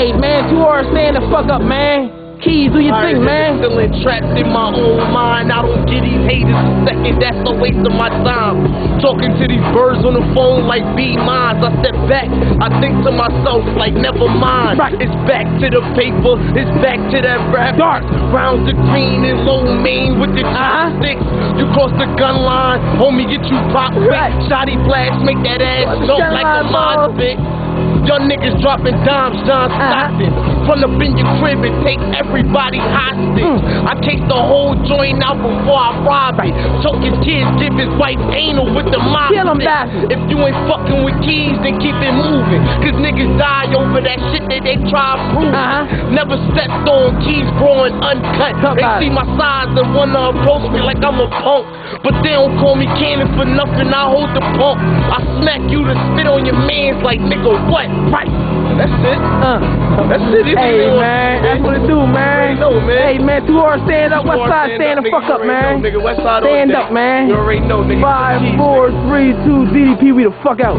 Hey, man, 2 hours, stand the fuck up, man. Keys, do your thing, man. Still entrapped in my own mind. I don't get these haters a second. That's a waste of my time. Talking to these birds on the phone like be mines. I step back. I think to myself like never mind. Right. It's back to the paper. It's back to that rap. Dark. Round the green and low main with the chopsticks. You cross the gun line, homie, get you popped. Right. Shotty flash, make that ass What's the look gun like a line, mod boss? stick. Young niggas dropping dimes, John Stockton. Run up in your crib and take everybody hostage. I case the whole joint out before I rob it. Choke his kids, give his wife anal with the mop Kill 'em, stick. bastard. If you ain't fucking with keys, then keep it moving. Cause niggas die over that shit that they try to prove. Never stepped on keys growing uncut. They see my size and wanna approach me like I'm a punk. But they don't call me Cannon for nothing, I hold the pump. I smack you to spit on your mans like nigga what? Right. That's it. That's it. Hey, man, that's what it do, man. Know, man. Hey, man, 2 hours, stand up. West side, stand the fuck up, man. Nigga, West side Stand up, man. You already know, nigga. 5, 4, 3, 2, DDP, we the fuck out.